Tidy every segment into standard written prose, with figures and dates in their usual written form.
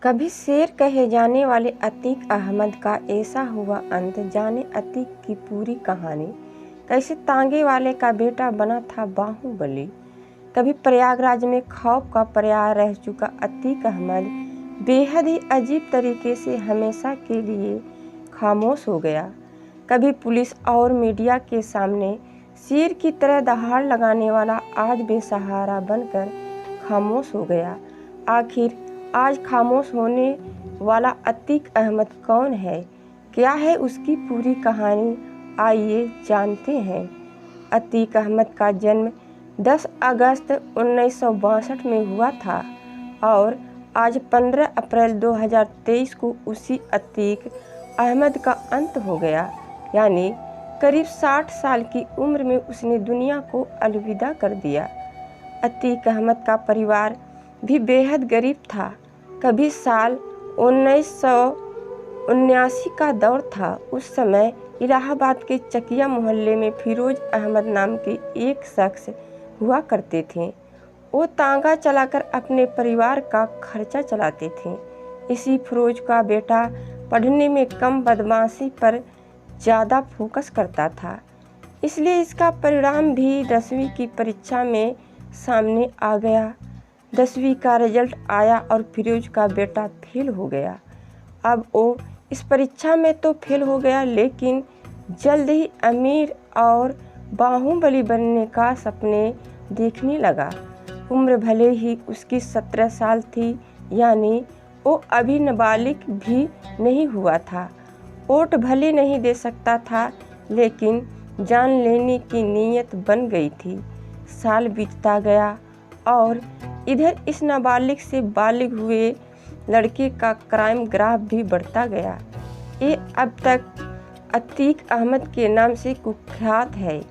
कभी शेर कहे जाने वाले अतीक अहमद का ऐसा हुआ अंत, जाने अतीक की पूरी कहानी। कैसे तांगे वाले का बेटा बना था बाहुबली। कभी प्रयागराज में खौफ का पर्याय रह चुका अतीक अहमद बेहद ही अजीब तरीके से हमेशा के लिए खामोश हो गया। कभी पुलिस और मीडिया के सामने शेर की तरह दहाड़ लगाने वाला आज बेसहारा बनकर खामोश हो गया। आखिर आज खामोश होने वाला अतीक अहमद कौन है, क्या है उसकी पूरी कहानी, आइए जानते हैं। अतीक अहमद का जन्म 10 अगस्त 1962 में हुआ था और आज 15 अप्रैल 2023 को उसी अतीक अहमद का अंत हो गया। यानी करीब 60 साल की उम्र में उसने दुनिया को अलविदा कर दिया। अतीक अहमद का परिवार भी बेहद गरीब था। कभी साल 1979 का दौर था। उस समय इलाहाबाद के चकिया मोहल्ले में फिरोज अहमद नाम के एक शख्स हुआ करते थे। वो तांगा चलाकर अपने परिवार का खर्चा चलाते थे। इसी फिरोज का बेटा पढ़ने में कम, बदमाशी पर ज़्यादा फोकस करता था, इसलिए इसका परिणाम भी 10वीं की परीक्षा में सामने आ गया। 10वीं का रिजल्ट आया और फिरोज का बेटा फेल हो गया। अब वो इस परीक्षा में तो फेल हो गया, लेकिन जल्द ही अमीर और बाहुबली बनने का सपने देखने लगा। उम्र भले ही उसकी 17 साल थी, यानी वो अभी नाबालिग भी नहीं हुआ था। वोट भले नहीं दे सकता था, लेकिन जान लेने की नीयत बन गई थी। साल बीतता गया और इधर इस नाबालिग से बालिग हुए लड़के का क्राइम ग्राफ भी बढ़ता गया। ये अब तक अतीक अहमद के नाम से कुख्यात है।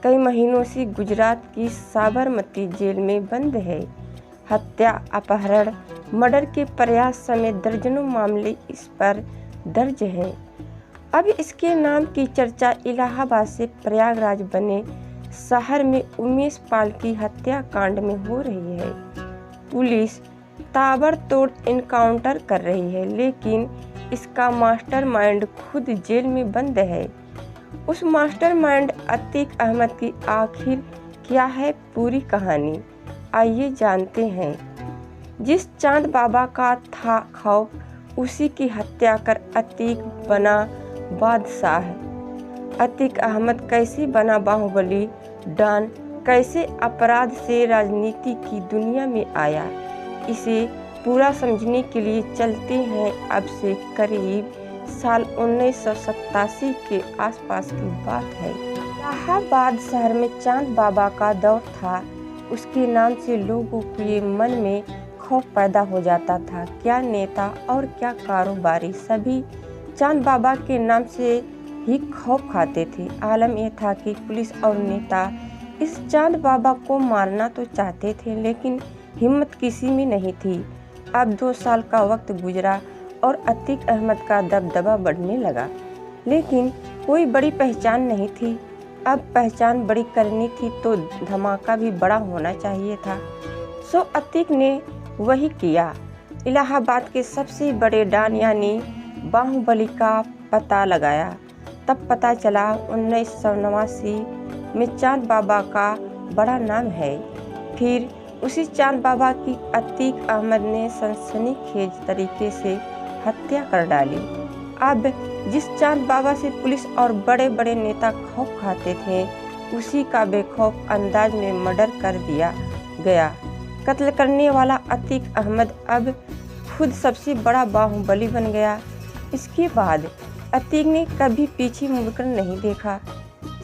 कई महीनों से गुजरात की साबरमती जेल में बंद है। हत्या, अपहरण, मर्डर के प्रयास समेत दर्जनों मामले इस पर दर्ज हैं। अब इसके नाम की चर्चा इलाहाबाद से प्रयागराज बने शहर में उमेश पाल की हत्याकांड में हो रही है। पुलिस ताबड़तोड़ इनकाउंटर कर रही है, लेकिन इसका मास्टरमाइंड खुद जेल में बंद है। उस मास्टरमाइंड अतीक अहमद की आखिर क्या है पूरी कहानी, आइए जानते हैं। जिस चांद बाबा का था खौफ, उसी की हत्या कर अतीक बना बादशाह। अतीक अहमद कैसे बना बाहुबली डॉन, कैसे अपराध से राजनीति की दुनिया में आया, इसे पूरा समझने के लिए चलते हैं अब से करीब साल 1987 के आसपास की बात है। इलाहाबाद शहर में चांद बाबा का दौर था। उसके नाम से लोगों के मन में खौफ पैदा हो जाता था। क्या नेता और क्या कारोबारी, सभी चांद बाबा के नाम से ही खौफ खाते थे। आलम यह था कि पुलिस और नेता इस चांद बाबा को मारना तो चाहते थे, लेकिन हिम्मत किसी में नहीं थी। अब 2 साल का वक्त गुजरा और अतीक अहमद का दबदबा बढ़ने लगा, लेकिन कोई बड़ी पहचान नहीं थी। अब पहचान बड़ी करनी थी तो धमाका भी बड़ा होना चाहिए था। सो अतीक ने वही किया। इलाहाबाद के सबसे बड़े डॉन यानी बाहुबली का पता लगाया। तब पता चला 1989 में चांद बाबा का बड़ा नाम है। फिर उसी चांद बाबा की अतीक अहमद ने सनसनीखेज तरीके से हत्या कर डाली। अब जिस चांद बाबा से पुलिस और बड़े बड़े नेता खौफ खाते थे, उसी का बेखौफ अंदाज में मर्डर कर दिया गया। कत्ल करने वाला अतीक अहमद अब खुद सबसे बड़ा बाहुबली बन गया। इसके बाद अतीक ने कभी पीछे मुड़कर नहीं देखा।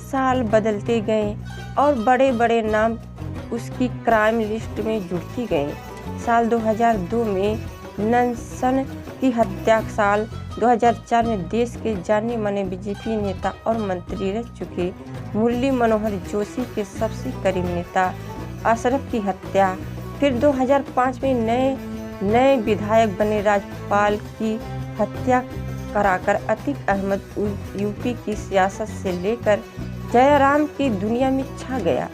साल बदलते गए और बड़े बड़े नाम उसकी क्राइम लिस्ट में जुड़ती गए। साल 2002 में ननसन की हत्या, साल 2004 में देश के जाने माने बीजेपी नेता और मंत्री रह चुके मुरली मनोहर जोशी के सबसे करीब नेता अशरफ की हत्या, फिर 2005 में नए विधायक बने राजपाल की हत्या कराकर अतीक अहमद यूपी की सियासत से लेकर जयराम की दुनिया में छा गया।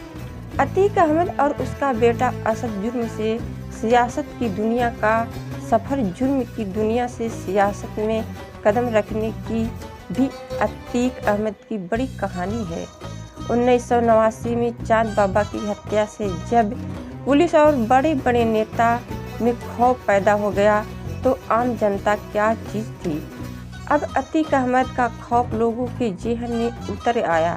अतीक अहमद और उसका बेटा असद जुर्म से सियासत की दुनिया का सफ़र जुर्म की दुनिया से सियासत में कदम रखने की भी अतीक अहमद की बड़ी कहानी है। 1989 में चांद बाबा की हत्या से जब पुलिस और बड़े बड़े नेता में खौफ पैदा हो गया तो आम जनता क्या चीज़ थी। अब अतीक अहमद का खौफ लोगों के जेहन में उतर आया,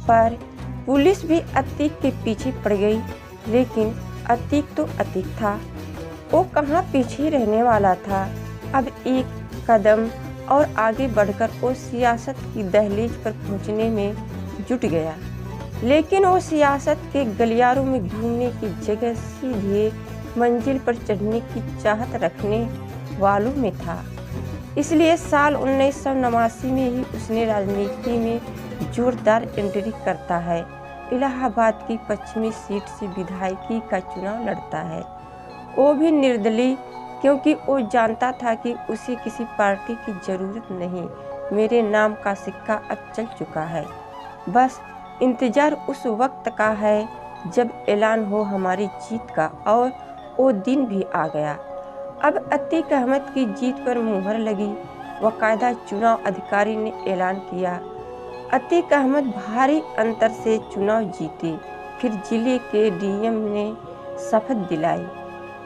पर पुलिस भी अतीक के पीछे पड़ गई। लेकिन अतीक तो अतीक था, वो कहाँ पीछे रहने वाला था। अब एक कदम और आगे बढ़कर वो सियासत की दहलीज पर पहुँचने में जुट गया। लेकिन वो सियासत के गलियारों में घूमने की जगह सीधे मंजिल पर चढ़ने की चाहत रखने वालों में था। इसलिए साल 1989 में ही उसने राजनीति में जोरदार एंट्री करता है। इलाहाबाद की पश्चिमी सीट से विधायकी का चुनाव लड़ता है। वो भी निर्दलीय, क्योंकि वो जानता था कि उसे किसी पार्टी की ज़रूरत नहीं। मेरे नाम का सिक्का अब चल चुका है, बस इंतज़ार उस वक्त का है जब ऐलान हो हमारी जीत का। और वो दिन भी आ गया। अब अतीक अहमद की जीत पर मुहर लगी। बाकायदा चुनाव अधिकारी ने ऐलान किया। अतीक अहमद भारी अंतर से चुनाव जीते। फिर जिले के डीएम ने शपथ दिलाई।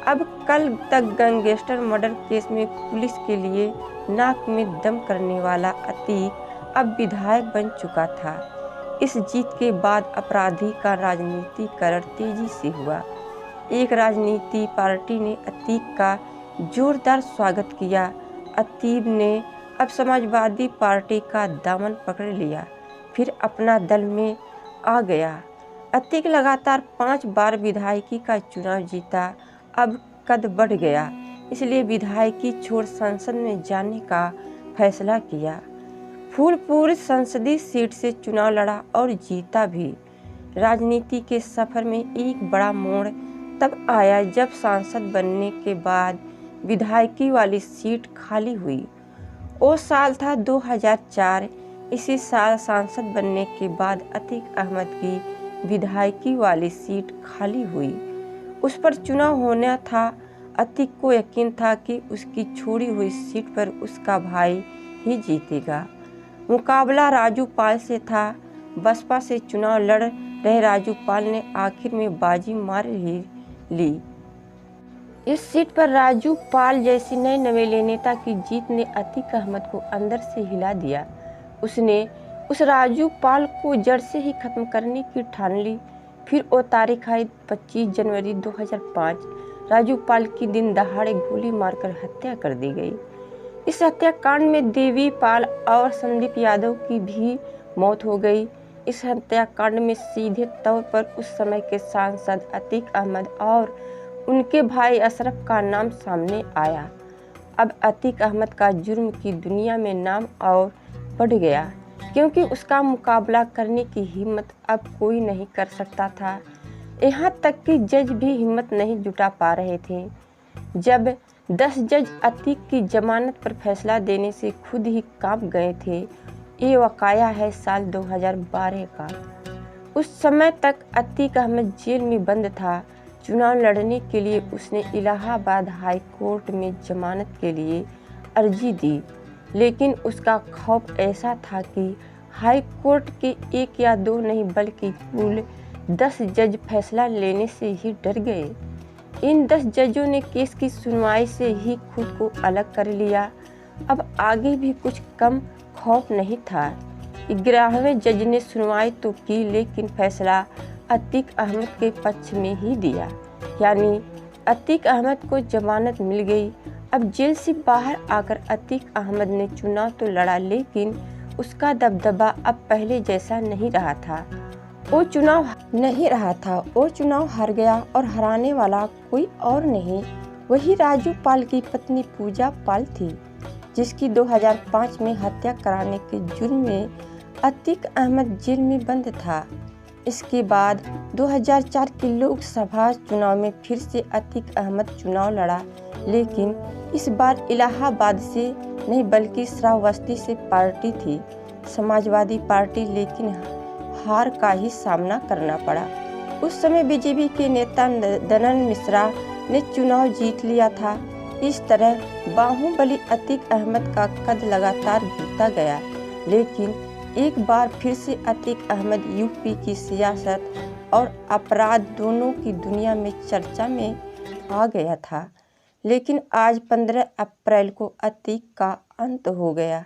अब कल तक गैंगस्टर मर्डर केस में पुलिस के लिए नाक में दम करने वाला अतीक अब विधायक बन चुका था। इस जीत के बाद अपराधी का राजनीतिकरण तेजी से हुआ। एक राजनीति पार्टी ने अतीक का जोरदार स्वागत किया। अतीक ने अब समाजवादी पार्टी का दामन पकड़ लिया, फिर अपना दल में आ गया। अतीक लगातार 5 बार विधायकी का चुनाव जीता। अब कद बढ़ गया, इसलिए विधायकी छोड़ संसद में जाने का फैसला किया। फूलपुर संसदीय सीट से चुनाव लड़ा और जीता भी। राजनीति के सफ़र में एक बड़ा मोड़ तब आया जब सांसद बनने के बाद विधायकी वाली सीट खाली हुई। वो साल था 2004। इसी साल सांसद बनने के बाद अतीक अहमद की विधायकी वाली सीट खाली हुई। उस पर चुनाव होना था। अतीक को यकीन था कि उसकी छोड़ी हुई सीट पर उसका भाई ही जीतेगा। मुकाबला राजू पाल से था। बसपा से चुनाव लड़ रहे राजू पाल ने आखिर में बाजी मार ही ली। इस सीट पर राजू पाल जैसी नए नवेले नेता की जीत ने अतीक अहमद को अंदर से हिला दिया। उसने उस राजू पाल को जड़ से ही खत्म करने की ठान ली। फिर वो तारीख आई 25 जनवरी 2005। राजू पाल की दिन दहाड़े गोली मारकर हत्या कर दी गई। इस हत्याकांड में देवी पाल और संदीप यादव की भी मौत हो गई। इस हत्याकांड में सीधे तौर पर उस समय के सांसद अतीक अहमद और उनके भाई अशरफ का नाम सामने आया। अब अतीक अहमद का जुर्म की दुनिया में नाम और बढ़ गया, क्योंकि उसका मुकाबला करने की हिम्मत अब कोई नहीं कर सकता था। यहाँ तक कि जज भी हिम्मत नहीं जुटा पा रहे थे। जब 10 जज अतीक की जमानत पर फैसला देने से खुद ही कांप गए थे। ये वाकया है साल 2012 का। उस समय तक अतीक अहमद जेल में बंद था। चुनाव लड़ने के लिए उसने इलाहाबाद हाई कोर्ट में जमानत के लिए अर्जी दी, लेकिन उसका खौफ ऐसा था कि हाई कोर्ट के 1 या 2 नहीं बल्कि कुल 10 जज फैसला लेने से ही डर गए। इन 10 जजों ने केस की सुनवाई से ही खुद को अलग कर लिया। अब आगे भी कुछ कम खौफ नहीं था। 11वें जज ने सुनवाई तो की, लेकिन फैसला अतीक अहमद के पक्ष में ही दिया, यानी अतीक अहमद को जमानत मिल गई। अब जेल से बाहर आकर अतीक अहमद ने चुनाव तो लड़ा, लेकिन उसका दबदबा अब पहले जैसा नहीं रहा था। वो चुनाव हार गया और हराने वाला कोई और नहीं, वही राजू पाल की पत्नी पूजा पाल थी, जिसकी 2005 में हत्या कराने के जुर्म में अतीक अहमद जेल में बंद था। इसके बाद 2004 के लोकसभा चुनाव में फिर से अतीक अहमद चुनाव लड़ा, लेकिन इस बार इलाहाबाद से नहीं बल्कि श्रावस्ती से पार्टी थी, समाजवादी पार्टी, लेकिन हार का ही सामना करना पड़ा। उस समय बीजेपी के नेता दनन मिश्रा ने चुनाव जीत लिया था। इस तरह बाहुबली अतीक अहमद का कद लगातार गिरता गया, लेकिन एक बार फिर से अतीक अहमद यूपी की सियासत और अपराध दोनों की दुनिया में चर्चा में आ गया था। लेकिन आज 15 अप्रैल को अतीक का अंत हो गया।